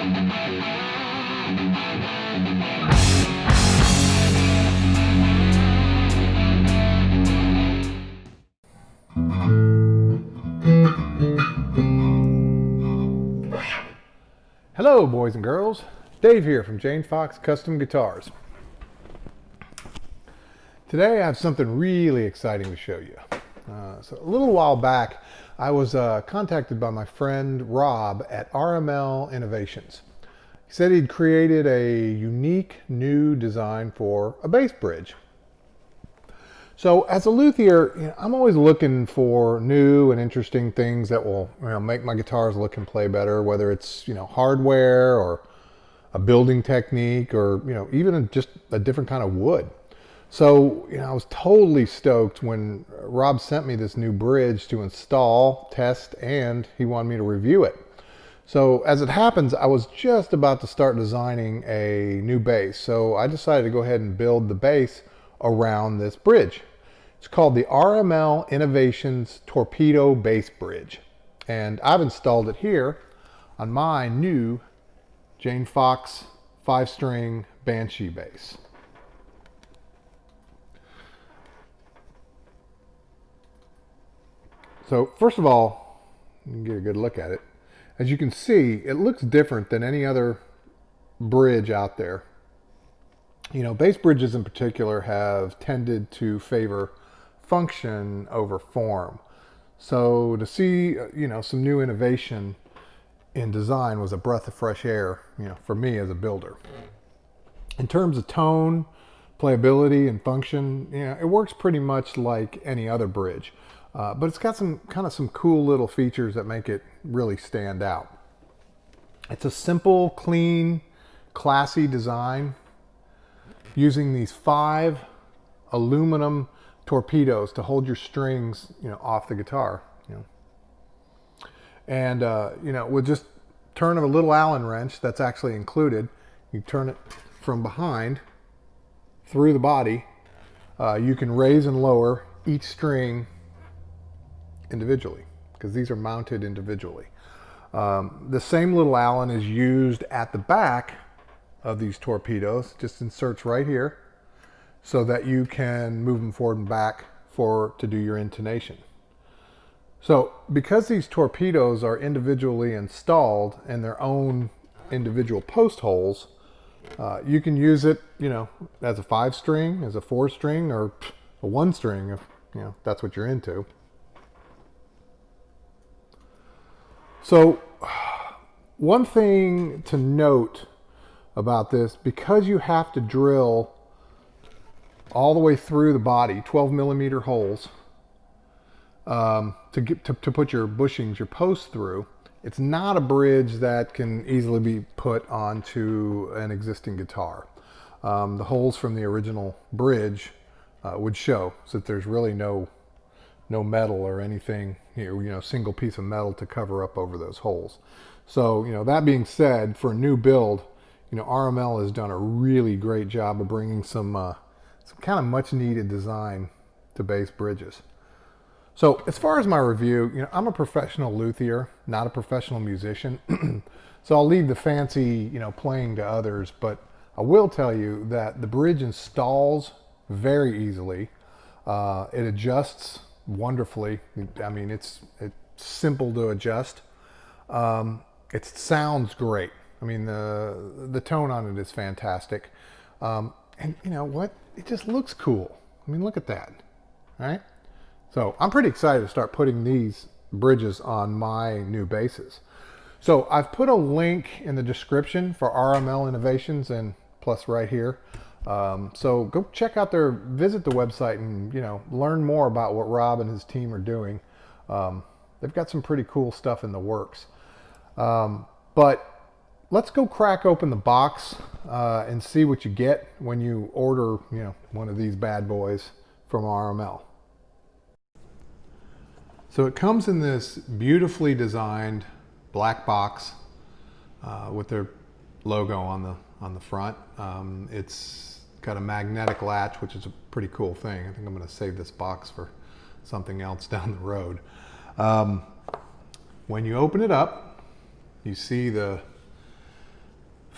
Hello boys and girls, Dave here from Jane Fox Custom Guitars. Today I have something really exciting to show you. So a little while back I was contacted by my friend Rob at RML Innovations. He said he'd created a unique new design for a bass bridge. So as a luthier, I'm always looking for new and interesting things that will make my guitars look and play better, whether it's hardware or a building technique or even just a different kind of wood. So I was totally stoked when Rob sent me this new bridge to install, test, and he wanted me to review it. So as it happens, I was just about to start designing a new bass, so I decided to go ahead and build the bass around this bridge. It's called the RML Innovations Torpedo Bass Bridge, and I've installed it here on my new Jane Fox 5-string Banshee bass. So first of all, you can get a good look at it. As you can see, it looks different than any other bridge out there. Bass bridges in particular have tended to favor function over form. So to see, some new innovation in design was a breath of fresh air, for me as a builder. In terms of tone, playability, and function, it works pretty much like any other bridge. But it's got some cool little features that make it really stand out. It's a simple, clean, classy design, using these 5 aluminum torpedoes to hold your strings, off the guitar. And with just turn of a little Allen wrench that's actually included, you turn it from behind through the body. You can raise and lower each string individually, because these are mounted individually. The same little Allen is used at the back of these torpedoes, just inserts right here, so that you can move them forward and back to do your intonation. So because these torpedoes are individually installed in their own individual post holes, you can use it as a 5-string, as a 4-string, or a 1-string if that's what you're into. So one thing to note about this, because you have to drill all the way through the body, 12mm holes, to put your bushings, your posts through, it's not a bridge that can easily be put onto an existing guitar. The holes from the original bridge would show, so that there's really no metal or anything, single piece of metal to cover up over those holes. So, that being said, for a new build, RML has done a really great job of bringing some kind of much needed design to bass bridges. So as far as my review, I'm a professional luthier, not a professional musician. So I'll leave the fancy, playing to others, but I will tell you that the bridge installs very easily. It adjusts wonderfully. I mean, it's simple to adjust. It sounds great. I mean, the tone on it is fantastic. And you know what? It just looks cool. I mean, look at that, right? So I'm pretty excited to start putting these bridges on my new basses. So I've put a link in the description for RML Innovations, and plus right here. So go check out visit the website and, learn more about what Rob and his team are doing. They've got some pretty cool stuff in the works. But let's go crack open the box and see what you get when you order, one of these bad boys from RML. So it comes in this beautifully designed black box with their logo on the front. It's got a magnetic latch, which is a pretty cool thing. I think I'm going to save this box for something else down the road. When you open it up, you see the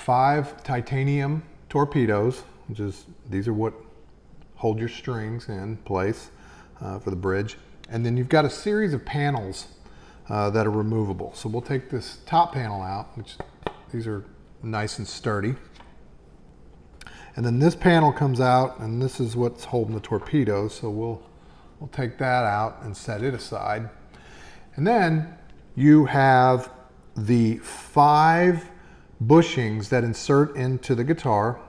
5 titanium torpedoes, these are what hold your strings in place for the bridge. And then you've got a series of panels that are removable. So we'll take this top panel out, which these are nice and sturdy. And then this panel comes out, and this is what's holding the torpedo. So we'll take that out and set it aside. And then you have the 5 bushings that insert into the guitar.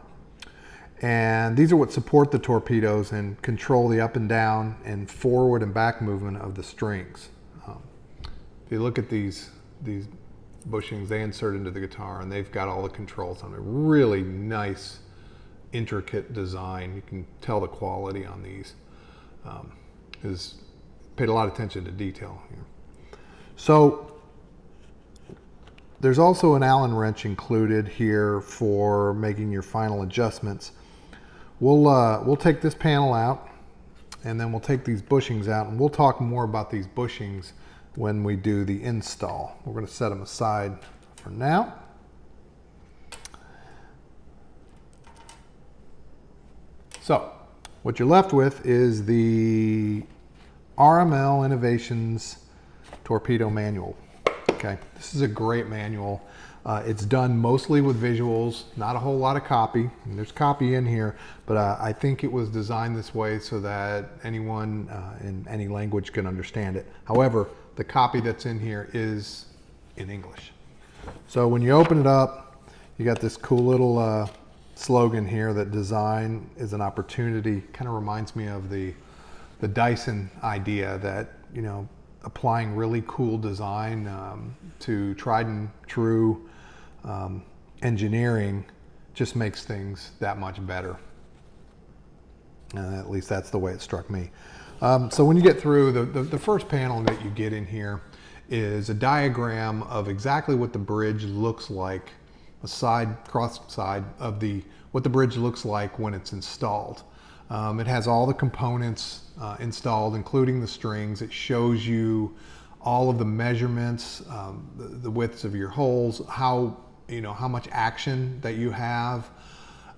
And these are what support the torpedoes and control the up and down and forward and back movement of the strings. If you look at these bushings, they insert into the guitar and they've got all the controls on it. Really nice, intricate design. You can tell the quality on these. Is paid a lot of attention to detail here. So there's also an Allen wrench included here for making your final adjustments. We'll take this panel out, and then we'll take these bushings out, and we'll talk more about these bushings when we do the install. We're going to set them aside for now. So what you're left with is the RML Innovations Torpedo Manual. Okay, this is a great manual. It's done mostly with visuals, not a whole lot of copy. And there's copy in here, but I think it was designed this way so that anyone in any language can understand it. However, the copy that's in here is in English. So when you open it up, you got this cool little slogan here that design is an opportunity. Kind of reminds me of the Dyson idea that, you know, applying really cool design to tried and true engineering just makes things that much better. At least that's the way it struck me. So when you get through, the first panel that you get in here is a diagram of exactly what the bridge looks like, a cross side of what the bridge looks like when it's installed. It has all the components installed, including the strings. It shows you all of the measurements, the widths of your holes, how much action that you have.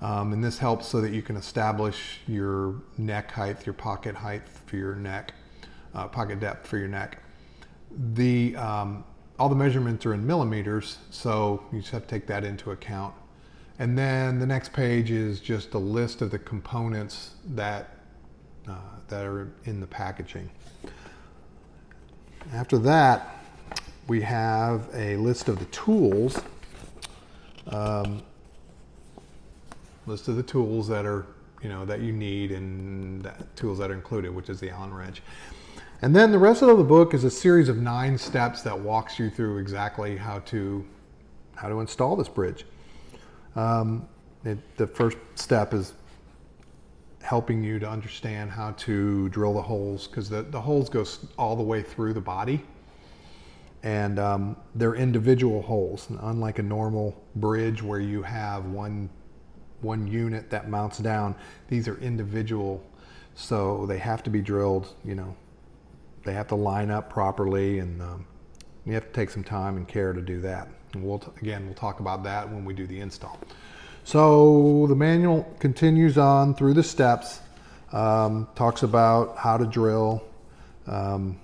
And this helps so that you can establish your neck height, your pocket height for your neck, pocket depth for your neck. All the measurements are in millimeters, so you just have to take that into account. And then the next page is just a list of the components that are in the packaging. After that, we have a list of the tools. List of the tools that are, that you need, and tools that are included, which is the Allen wrench. And then the rest of the book is a series of 9 steps that walks you through exactly how to install this bridge. The first step is helping you to understand how to drill the holes, because the holes go all the way through the body, and they're individual holes. And unlike a normal bridge where you have one unit that mounts down, these are individual, so they have to be drilled. They have to line up properly, and you have to take some time and care to do that. And we'll talk about that when we do the install. So the manual continues on through the steps, talks about how to drill, how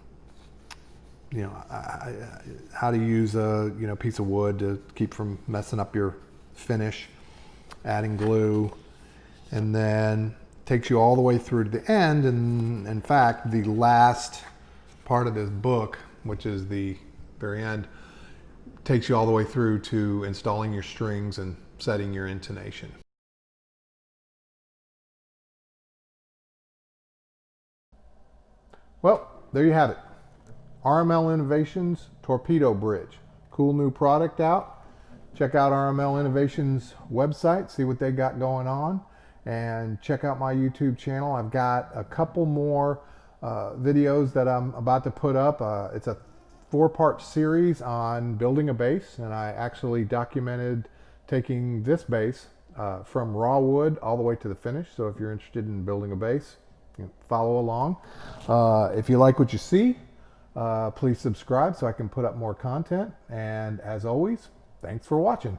to use a piece of wood to keep from messing up your finish, adding glue, and then takes you all the way through to the end. And in fact, the last part of this book, which is the very end, takes you all the way through to installing your strings and setting your intonation. Well, there you have it. RML Innovations Torpedo Bridge. Cool new product out. Check out RML Innovations website, see what they got going on, and check out my YouTube channel. I've got a couple more videos that I'm about to put up. It's a 4-part series on building a bass, and I actually documented taking this bass from raw wood all the way to the finish. So if you're interested in building a bass, follow along. If you like what you see, please subscribe so I can put up more content. And as always, Thanks for watching.